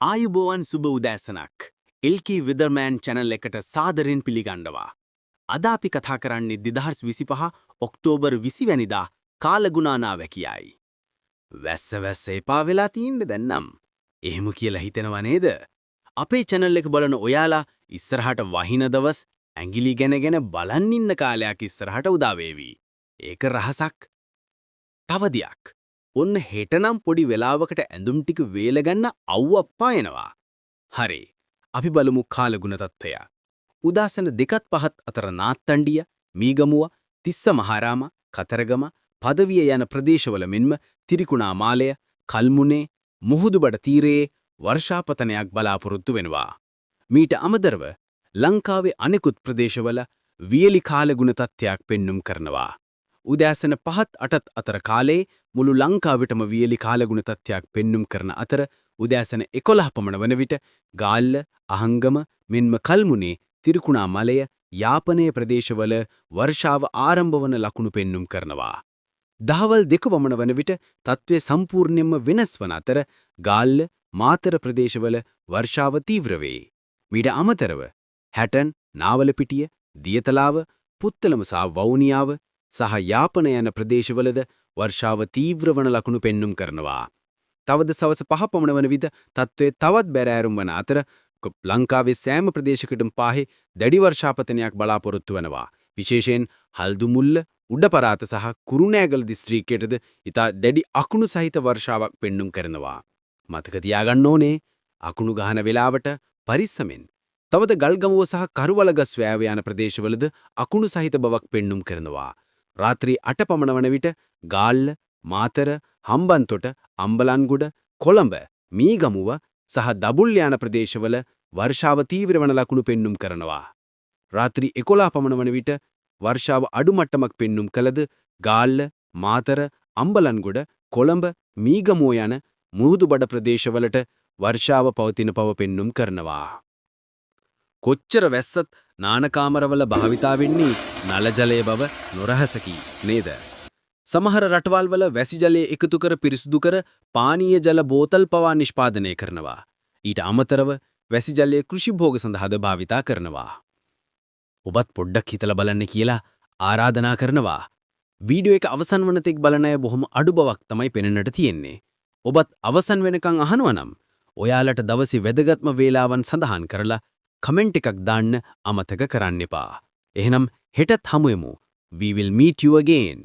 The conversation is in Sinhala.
ආයුබෝවන් සුබ උදෑසනක්. එල්කී විදර්මෑන් චැනල් එකට සාදරෙන් පිළිගන්නවා. අද අපි කතා කරන්නේ 2025 ඔක්තෝබර් 20 වැනිදා කාලගුණානා වැකියයි. වැස්ස එපා වෙලා තියෙන්නේ දැන් නම්. එහෙම කියලා හිතෙනව නේද? අපේ channel එක බලන ඔයාලා ඉස්සරහට වහින දවස් ඇඟිලි ගැන බලන් ඉන්න කාලයක් ඉස්සරහට උදා වේවි. ඒක රහසක්. තව දියක්. ඔන්න හෙටනම් පොඩි වෙලාවකට ඇඳුම් ටික වේල ගන්න අවුප්පා එනවා. හරි. අපි බලමු කාලගුණ තත්ත්වය. උදාසන දෙකත් පහත් අතර නාත්තණ්ඩිය, මීගමුව, තිස්ස මහාරාම, කතරගම, පදවිය යන ප්‍රදේශවල මෙන්ම තිරිකුණා මාලය, කල්මුනේ, මුහුදුබඩ තීරයේ වර්ෂාපතනයක් බලාපොරොත්තු වෙනවා. මීට අමතරව ලංකාවේ අනෙකුත් ප්‍රදේශවල වියලි කාලගුණ තත්ත්වයක් පෙන්눔 කරනවා. උදෑසන 5-8 අතර කාලයේ මුළු ලංකාවෙටම වියලි කාලගුණ තත්ත්වයක් පෙන්눔 කරන අතර උදෑසන 11 පමණ වන විට ගාල්ල, අහංගම, මෙන්ම කල්මුනේ, තිරිකුණා මලය, යාපනයේ ප්‍රදේශවල වර්ෂාව ආරම්භ වන ලකුණු පෙන්눔 කරනවා. දහවල් 2 පමණ වන විට තත්ත්වය සම්පූර්ණයෙන්ම වෙනස් වන අතර ගාල්ල, මාතර ප්‍රදේශවල වර්ෂාව තීව්‍ර වේ. මීට අමතරව හැටන්, නාවලපිටිය, දියතලාව, පුත්තලම සහ වවුනියාව සහ යාපන යන ප්‍රදේශවලද වර්ෂාව තීව්‍ර වන ලකුණු පෙන්눔 කරනවා. තවද සවස 5 පමණ වන විට තත්ත්වය තවත් බැරෑරුම් වන අතර ලංකාවේ සෑම ප්‍රදේශයකටම පාහේ දැඩි වර්ෂාපතනයක් බලාපොරොත්තු වෙනවා. විශේෂයෙන් හල්දුමුල්ල, උඩ පළාත සහ කුරුණෑගල දිස්ත්‍රික්කයටද ඉතා දැඩි අකුණු සහිත වර්ෂාවක් පෙන්눔 කරනවා. මතක තියාගන්න ඕනේ අකුණු ගහන වෙලාවට පරිස්සමෙන්. තවද ගල්ගමුව සහ කරුවලගස් වෑව යන ප්‍රදේශවලද අකුණු සහිත බවක් පෙන්눔 කරනවා. රාත්‍රී 8 පමණ වන විට ගාල්ල, මාතර, හම්බන්තොට, අම්බලන්ගොඩ, කොළඹ, මීගමුව සහ දබුල් යන ප්‍රදේශවල වර්ෂාව තීව්‍ර වන ලකුණු පෙන්눔 කරනවා. රාත්‍රී 11 පමණ වන විට වර්ෂාව අඩු මට්ටමක් පෙන්눔 කළද ගාල්ල, මාතර, අම්බලන්ගොඩ, කොළඹ, මීගමුව යන මුහුදුබඩ ප්‍රදේශවලට වර්ෂාව පවතින බව පෙන්눔 කරනවා. කොච්චර වැස්සත් නානකාමරවල භාවිතා වෙන්නේ නල ජලය බව නොරහසකි නේද? සමහර රටවල්වල වැසි ජලය එකතු කර පිරිසුදු කර පානීය ජල බෝතල් පවා නිෂ්පාදනය කරනවා. ඊට අමතරව වැසි ජලය කෘෂි භෝග සඳහාද භාවිතා කරනවා. ඔබත් පොඩ්ඩක් හිතලා බලන්න කියලා ආරාධනා කරනවා. වීඩියෝ එක අවසන් වන තෙක් බලන අය බොහොම අඩු බවක් තමයි පෙනෙන්නට තියෙන්නේ. ඔබත් අවසන් වෙනකන් අහනවා නම් ඔයාලට දවසේ වැදගත්ම වේලාවන් සඳහන් කරලා කමෙන්ට් එකක් දාන්න අමතක කරන්න එපා. එහෙනම් හෙටත් හමුවෙමු. We will meet you again.